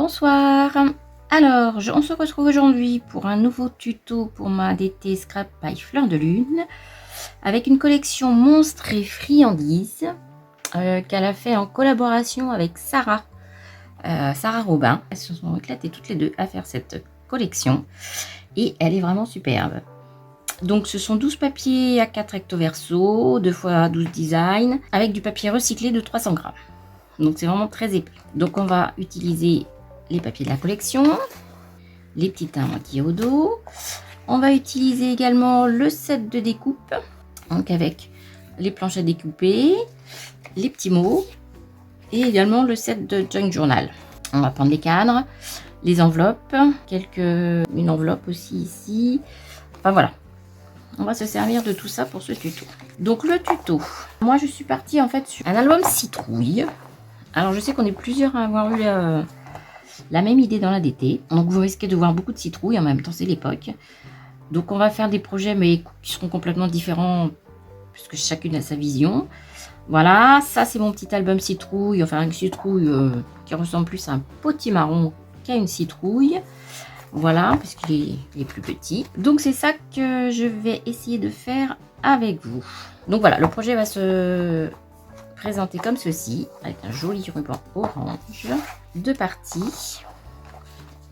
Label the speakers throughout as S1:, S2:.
S1: Bonsoir. Alors, on se retrouve aujourd'hui pour un nouveau tuto pour ma DT Scrap by Fleur de Lune avec une collection monstres et friandises qu'elle a fait en collaboration avec Sarah Robin. Elles se sont éclatées toutes les deux à faire cette collection et elle est vraiment superbe. Donc ce sont 12 papiers A4 recto verso, 2x12 design avec du papier recyclé de 300 grammes. Donc c'est vraiment très épais. Donc on va utiliser les papiers de la collection, les petits teints maquillés au dos. On va utiliser également le set de découpe, donc avec les planches à découper, les petits mots et également le set de junk journal. On va prendre les cadres, les enveloppes, une enveloppe aussi ici. Enfin voilà, on va se servir de tout ça pour ce tuto. Donc le tuto, moi je suis partie en fait sur un album citrouille. Alors je sais qu'on est plusieurs à avoir eu la même idée dans la DT. Donc vous risquez de voir beaucoup de citrouilles, en même temps c'est l'époque. Donc on va faire des projets mais qui seront complètement différents puisque chacune a sa vision. Voilà, ça c'est mon petit album citrouille, enfin une citrouille qui ressemble plus à un potimarron qu'à une citrouille. Voilà, puisqu'il est plus petit. Donc c'est ça que je vais essayer de faire avec vous. Donc voilà, le projet va se présenter comme ceci, avec un joli ruban orange, deux parties,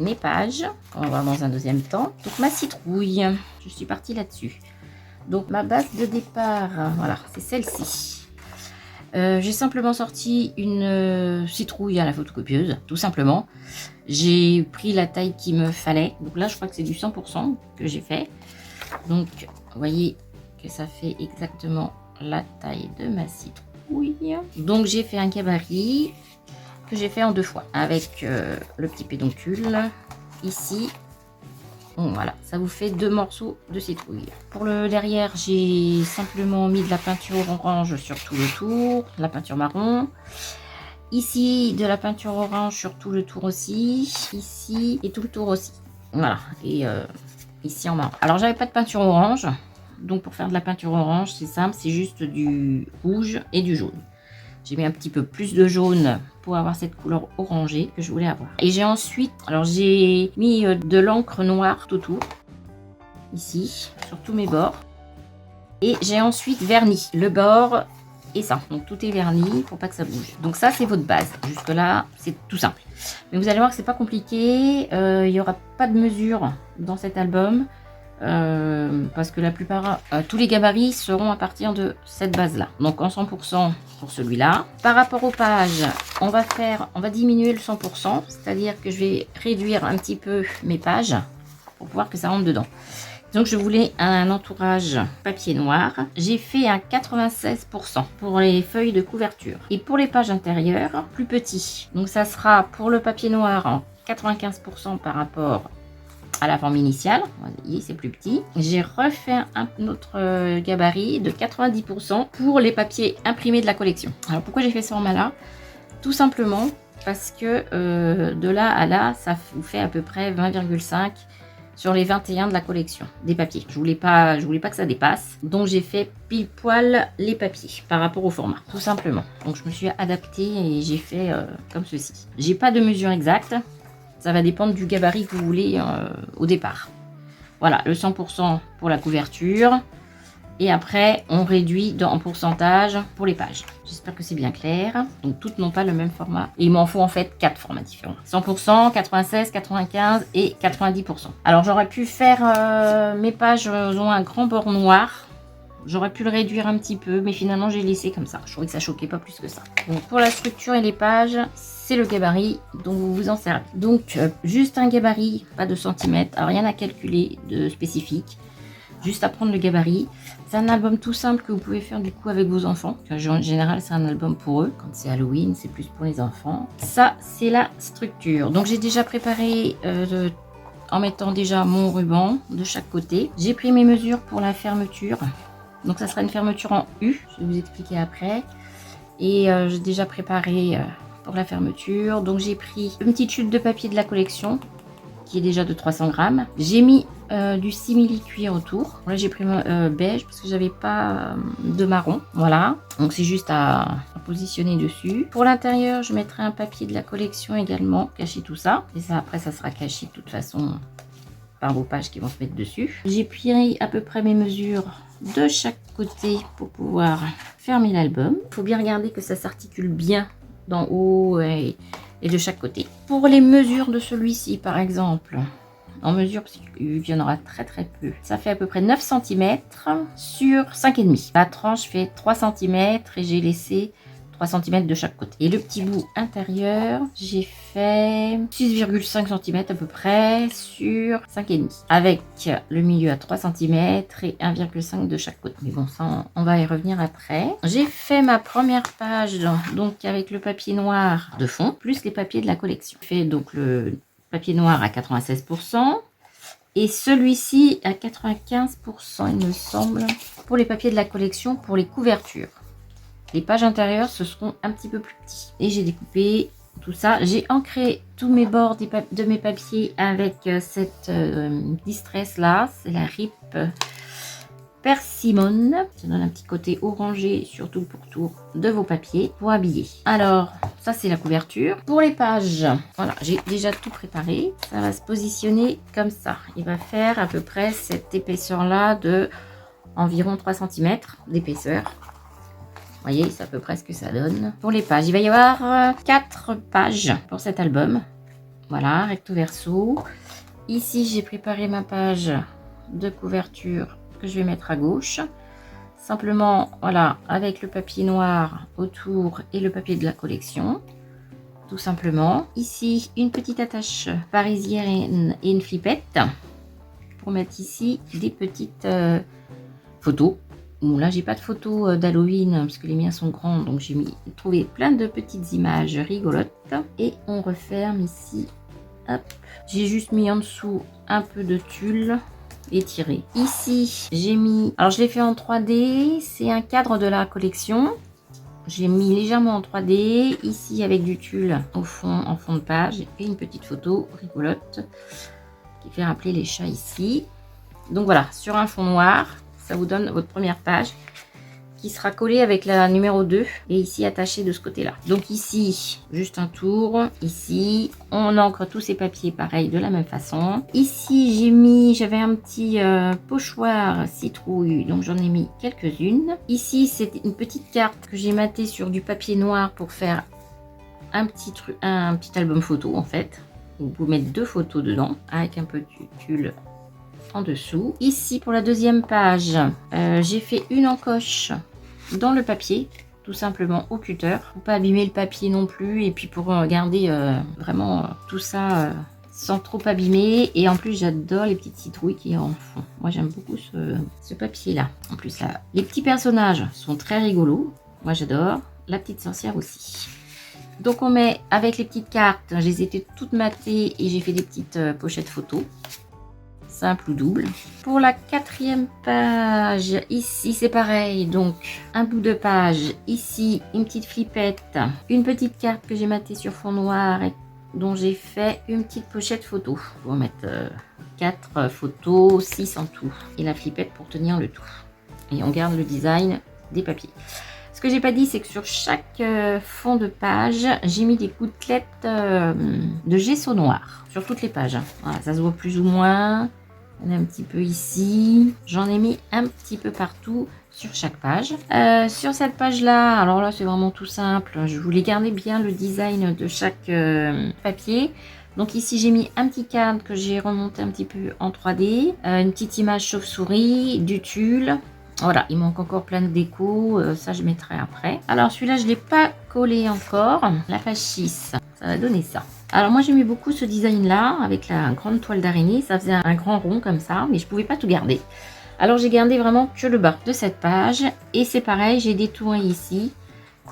S1: mes pages, on va voir dans un deuxième temps. Donc ma citrouille, je suis partie là-dessus. Donc ma base de départ, voilà, c'est celle-ci. J'ai simplement sorti une citrouille à la photocopieuse, tout simplement. J'ai pris la taille qu'il me fallait. Donc là, je crois que c'est du 100% que j'ai fait. Donc, vous voyez que ça fait exactement la taille de ma citrouille. Donc, j'ai fait un gabarit que j'ai fait en deux fois avec le petit pédoncule ici. Bon, voilà, ça vous fait deux morceaux de citrouille. Pour le derrière, j'ai simplement mis de la peinture orange sur tout le tour, la peinture marron. Ici, de la peinture orange sur tout le tour aussi. Ici, et tout le tour aussi. Voilà, et ici en marron. Alors, j'avais pas de peinture orange. Donc, pour faire de la peinture orange, c'est simple, c'est juste du rouge et du jaune. J'ai mis un petit peu plus de jaune pour avoir cette couleur orangée que je voulais avoir. Et j'ai ensuite, alors j'ai mis de l'encre noire tout autour, ici, sur tous mes bords. Et j'ai ensuite verni le bord et ça. Donc tout est verni pour pas que ça bouge. Donc ça, c'est votre base. Jusque là, c'est tout simple. Mais vous allez voir que c'est pas compliqué. Il n'y aura pas de mesure dans cet album. Parce que la plupart, tous les gabarits seront à partir de cette base là, donc en 100% pour celui-là. Par rapport aux pages, on va diminuer le 100%, c'est-à-dire que je vais réduire un petit peu mes pages pour pouvoir que ça rentre dedans. Donc je voulais un entourage papier noir, j'ai fait un 96% pour les feuilles de couverture et pour les pages intérieures plus petit. Donc ça sera pour le papier noir en 95% par rapport à la forme initiale, vous voyez c'est plus petit. J'ai refait un autre gabarit de 90% pour les papiers imprimés de la collection. Alors pourquoi j'ai fait ce format là? Tout simplement parce que de là à là, ça vous fait à peu près 20,5 sur les 21 de la collection des papiers. Je voulais pas que ça dépasse, donc j'ai fait pile poil les papiers par rapport au format, tout simplement. Donc je me suis adaptée et j'ai fait comme ceci. J'ai pas de mesure exacte. Ça va dépendre du gabarit que vous voulez au départ. Voilà, le 100% pour la couverture. Et après, on réduit en pourcentage pour les pages. J'espère que c'est bien clair. Donc, toutes n'ont pas le même format. Et il m'en faut en fait 4 formats différents. 100%, 96, 95 et 90%. Alors, j'aurais pu faire... mes pages ont un grand bord noir. J'aurais pu le réduire un petit peu, mais finalement, j'ai laissé comme ça. Je trouvais que ça choquait pas plus que ça. Donc, pour la structure et les pages, c'est le gabarit dont vous vous en servez. Donc, juste un gabarit, pas de centimètres, rien à calculer de spécifique. Juste à prendre le gabarit. C'est un album tout simple que vous pouvez faire du coup avec vos enfants. En général, c'est un album pour eux. Quand c'est Halloween, c'est plus pour les enfants. Ça, c'est la structure. Donc, j'ai déjà préparé en mettant déjà mon ruban de chaque côté. J'ai pris mes mesures pour la fermeture. Donc, ça sera une fermeture en U. Je vais vous expliquer après. Et j'ai déjà préparé... pour la fermeture, donc j'ai pris une petite chute de papier de la collection qui est déjà de 300 grammes. J'ai mis du simili cuir autour. Là j'ai pris beige parce que j'avais pas de marron. Voilà, donc c'est juste à positionner dessus. Pour l'intérieur, je mettrai un papier de la collection également, cacher tout ça. Et ça, après, ça sera caché de toute façon par vos pages qui vont se mettre dessus. J'ai pris à peu près mes mesures de chaque côté pour pouvoir fermer l'album. Il faut bien regarder que ça s'articule bien d'en haut et de chaque côté. Pour les mesures de celui-ci, par exemple, en mesure, parce qu'il y en aura très peu, ça fait à peu près 9 cm sur 5,5. La tranche fait 3 cm et j'ai laissé 3 cm de chaque côté. Et le petit bout intérieur, j'ai fait 6,5 cm à peu près sur 5,5. Avec le milieu à 3 cm et 1,5 de chaque côté. Mais bon, ça, on va y revenir après. J'ai fait ma première page, donc avec le papier noir de fond, plus les papiers de la collection. J'ai fait donc le papier noir à 96%. Et celui-ci à 95%, il me semble, pour les papiers de la collection, pour les couvertures. Les pages intérieures, ce seront un petit peu plus petits. Et j'ai découpé tout ça. J'ai ancré tous mes bords de mes papiers avec cette distress là. C'est la RIP Persimmon. Ça donne un petit côté orangé sur tout le pourtour de vos papiers pour habiller. Alors, ça c'est la couverture. Pour les pages, voilà, j'ai déjà tout préparé. Ça va se positionner comme ça. Il va faire à peu près cette épaisseur là de environ 3 cm d'épaisseur. Vous voyez, c'est à peu près ce que ça donne. Pour les pages, il va y avoir 4 pages pour cet album. Voilà, recto verso. Ici, j'ai préparé ma page de couverture que je vais mettre à gauche. Simplement, voilà, avec le papier noir autour et le papier de la collection. Tout simplement. Ici, une petite attache parisienne et une flippette. Pour mettre ici des petites photos. Bon, là, j'ai pas de photos d'Halloween parce que les miens sont grands, donc j'ai trouvé plein de petites images rigolotes. Et on referme ici. Hop. J'ai juste mis en dessous un peu de tulle étiré. Ici, j'ai mis... Alors, je l'ai fait en 3D. C'est un cadre de la collection. J'ai mis légèrement en 3D. Ici, avec du tulle au fond, en fond de page. Et une petite photo rigolote qui fait rappeler les chats ici. Donc voilà, sur un fond noir. Ça vous donne votre première page qui sera collée avec la numéro 2 et ici attachée de ce côté-là. Donc ici, juste un tour. Ici, on ancre tous ces papiers pareil de la même façon. Ici, j'avais un petit pochoir citrouille, donc j'en ai mis quelques-unes. Ici, c'est une petite carte que j'ai matée sur du papier noir pour faire un petit album photo en fait. Vous pouvez mettre 2 photos dedans avec un peu de tulle en dessous. Ici pour la deuxième page, j'ai fait une encoche dans le papier, tout simplement au cutter, pour pas abîmer le papier non plus et puis pour garder vraiment tout ça sans trop abîmer. Et en plus j'adore les petites citrouilles qui est en fond. Moi j'aime beaucoup ce papier là. En plus là, les petits personnages sont très rigolos. Moi j'adore. La petite sorcière aussi. Donc on met avec les petites cartes, je les ai toutes matées et j'ai fait des petites pochettes photos. Simple ou double. Pour la 4e page, ici c'est pareil, donc un bout de page, ici une petite flippette, une petite carte que j'ai matée sur fond noir et dont j'ai fait une petite pochette photo. On va mettre 4 photos, 6 en tout, et la flippette pour tenir le tout. Et on garde le design des papiers. Ce que j'ai pas dit, c'est que sur chaque fond de page, j'ai mis des gouttelettes de gesso noir sur toutes les pages. Voilà, ça se voit plus ou moins. Il y en a un petit peu ici. J'en ai mis un petit peu partout sur chaque page. Sur cette page-là, alors là, c'est vraiment tout simple. Je voulais garder bien le design de chaque papier. Donc ici, j'ai mis un petit cadre que j'ai remonté un petit peu en 3D. Une petite image chauve-souris, du tulle. Voilà, il manque encore plein de déco. Ça, je mettrai après. Alors, celui-là, je ne l'ai pas collé encore. La page 6, ça va donner ça. Alors moi j'aimais beaucoup ce design là avec la grande toile d'araignée, ça faisait un grand rond comme ça, mais je pouvais pas tout garder. Alors j'ai gardé vraiment que le bas de cette page et c'est pareil, j'ai détourné ici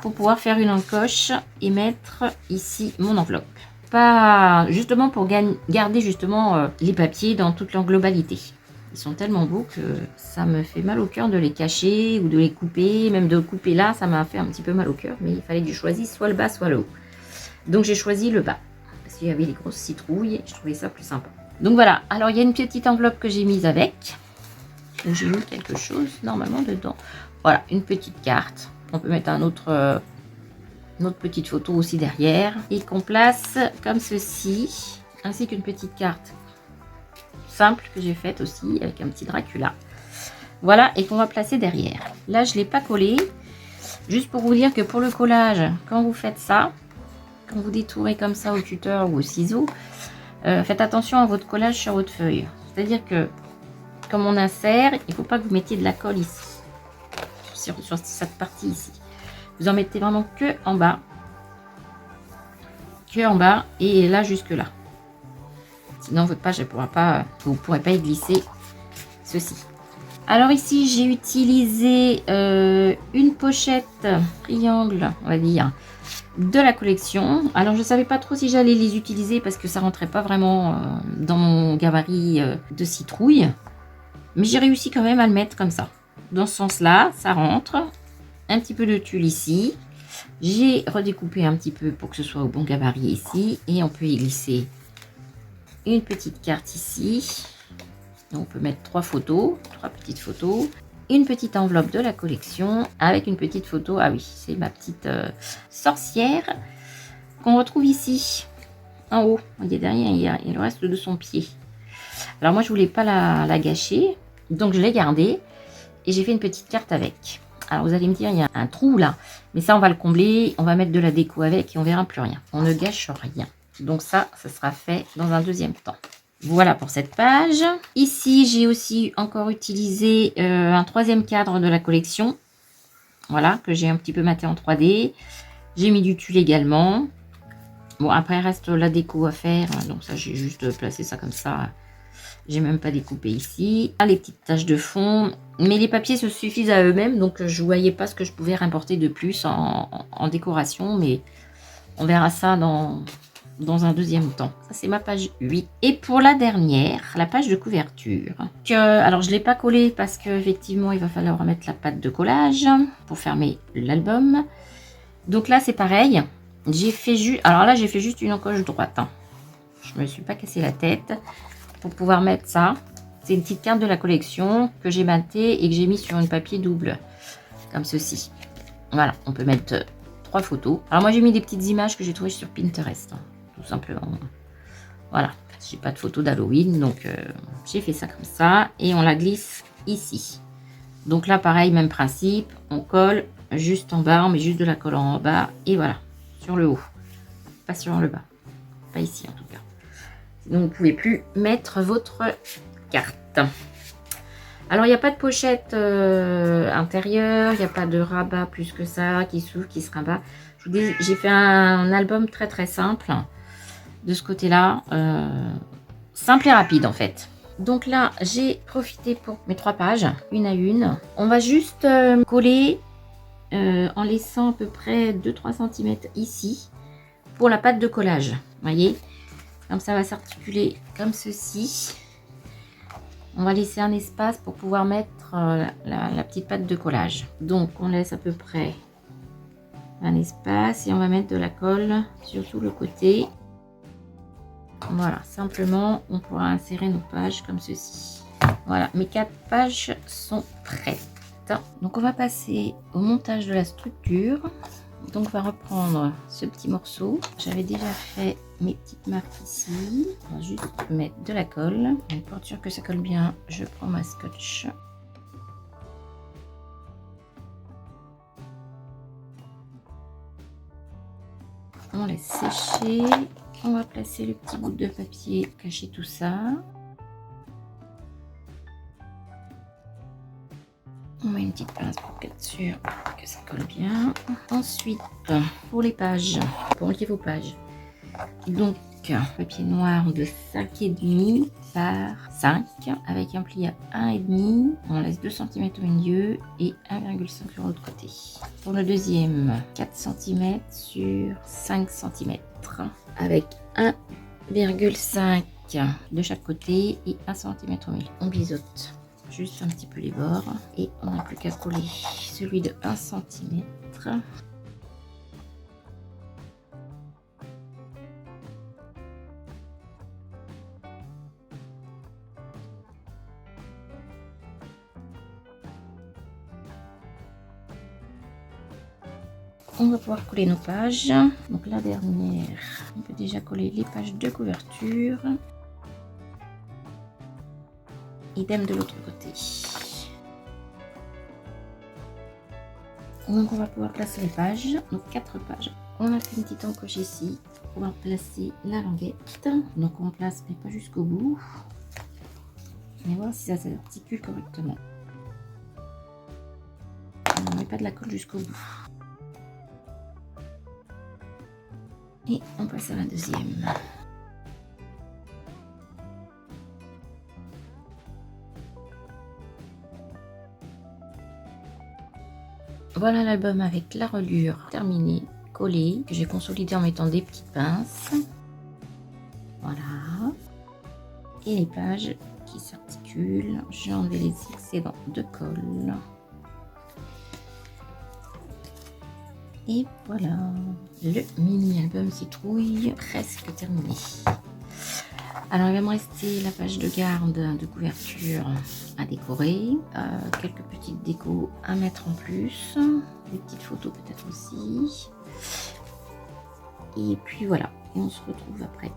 S1: pour pouvoir faire une encoche et mettre ici mon enveloppe. Pas justement pour garder justement les papiers dans toute leur globalité. Ils sont tellement beaux que ça me fait mal au cœur de les cacher ou de les couper, même de couper là, ça m'a fait un petit peu mal au cœur, mais il fallait que je choisisse soit le bas soit le haut. Donc j'ai choisi le bas. Parce qu'il y avait les grosses citrouilles, je trouvais ça plus sympa. Donc voilà, alors il y a une petite enveloppe que j'ai mise avec. J'ai mis quelque chose normalement dedans. Voilà, une petite carte. On peut mettre un autre Une autre petite photo aussi derrière. Et qu'on place comme ceci, ainsi qu'une petite carte simple que j'ai faite aussi avec un petit Dracula. Voilà, et qu'on va placer derrière. Là, je ne l'ai pas collé. Juste pour vous dire que pour le collage, quand vous faites ça, quand vous détourez comme ça au tuteur ou au ciseau, faites attention à votre collage sur votre feuille. C'est-à-dire que, comme on insère, il ne faut pas que vous mettiez de la colle ici, sur cette partie ici. Vous en mettez vraiment que en bas, et là jusque là. Sinon, votre page, vous ne pourrez pas y glisser ceci. Alors ici, j'ai utilisé une pochette triangle, on va dire, de la collection. Alors, je ne savais pas trop si j'allais les utiliser parce que ça rentrait pas vraiment dans mon gabarit de citrouille. Mais j'ai réussi quand même à le mettre comme ça. Dans ce sens-là, ça rentre. Un petit peu de tulle ici. J'ai redécoupé un petit peu pour que ce soit au bon gabarit ici. Et on peut y glisser une petite carte ici. Donc, on peut mettre 3 petites photos. Une petite enveloppe de la collection avec une petite photo. Ah oui, c'est ma petite sorcière qu'on retrouve ici, en haut. Voyez, derrière, il y a le reste de son pied. Alors moi, je voulais pas la gâcher, donc je l'ai gardée et j'ai fait une petite carte avec. Alors vous allez me dire, il y a un trou là, mais ça, on va le combler. On va mettre de la déco avec et on verra plus rien. On ne gâche rien. Donc ça sera fait dans un deuxième temps. Voilà pour cette page. Ici, j'ai aussi encore utilisé un 3e cadre de la collection. Voilà, que j'ai un petit peu maté en 3D. J'ai mis du tulle également. Bon, après, il reste la déco à faire. Donc ça, j'ai juste placé ça comme ça. J'ai même pas découpé ici. Ah, les petites taches de fond. Mais les papiers se suffisent à eux-mêmes. Donc, je ne voyais pas ce que je pouvais rapporter de plus en décoration. Mais on verra ça dans un deuxième temps. Ça, c'est ma page 8. Et pour la dernière, la page de couverture. Alors, je ne l'ai pas collée parce qu'effectivement, il va falloir remettre la pâte de collage pour fermer l'album. Donc là, c'est pareil. J'ai fait juste une encoche droite. Je ne me suis pas cassé la tête pour pouvoir mettre ça. C'est une petite carte de la collection que j'ai maté et que j'ai mis sur une papier double. Comme ceci. Voilà, on peut mettre 3 photos. Alors moi, j'ai mis des petites images que j'ai trouvées sur Pinterest. Tout simplement. Voilà, j'ai pas de photo d'Halloween, donc j'ai fait ça comme ça et on la glisse ici. Donc là, pareil, même principe, on colle juste en bas, on met juste de la colle en bas et voilà, sur le haut, pas sur le bas, pas ici en tout cas. Donc vous ne pouvez plus mettre votre carte. Alors il n'y a pas de pochette intérieure, il n'y a pas de rabat plus que ça qui s'ouvre, qui se rabat. J'ai fait un album très très simple. De ce côté-là, simple et rapide en fait. Donc là, j'ai profité pour mes 3 pages, une à une. On va juste coller en laissant à peu près 2-3 cm ici pour la pâte de collage. Voyez, comme ça va s'articuler comme ceci. On va laisser un espace pour pouvoir mettre la petite pâte de collage. Donc on laisse à peu près un espace et on va mettre de la colle sur tout le côté. Voilà, simplement, on pourra insérer nos pages comme ceci. Voilà, mes 4 pages sont prêtes. Donc, on va passer au montage de la structure. Donc, on va reprendre ce petit morceau. J'avais déjà fait mes petites marques ici. On va juste mettre de la colle. Donc, pour être sûr que ça colle bien, je prends ma scotch. On laisse sécher. On va placer le petit bout de papier, cacher tout ça. On met une petite pince pour être sûr que ça colle bien. Ensuite, pour les pages, pour relier vos pages. Donc, papier noir de 5,5 par 5 avec un pli à 1,5. On laisse 2 cm au milieu et 1,5 sur l'autre côté. Pour le deuxième, 4 cm sur 5 cm avec 1,5 de chaque côté et 1 cm au milieu. On biseaute juste un petit peu les bords et on n'a plus qu'à coller celui de 1 cm. On va pouvoir coller nos pages. Donc la dernière, on peut déjà coller les pages de couverture. Idem de l'autre côté. Donc on va pouvoir placer les pages, donc 4 pages. On a fait une petite encoche ici pour pouvoir placer la languette. Donc on place mais pas jusqu'au bout. Et voir si ça s'articule correctement. On ne met pas de la colle jusqu'au bout. Et on passe à la deuxième. Voilà l'album avec la reliure terminée, collée, que j'ai consolidé en mettant des petites pinces. Voilà. Et les pages qui s'articulent. J'ai enlevé les excédents de colle. Et voilà, le mini album citrouille presque terminé. Alors il va me rester la page de garde de couverture à décorer, quelques petites décos à mettre en plus, des petites photos peut-être aussi. Et puis voilà, et on se retrouve après.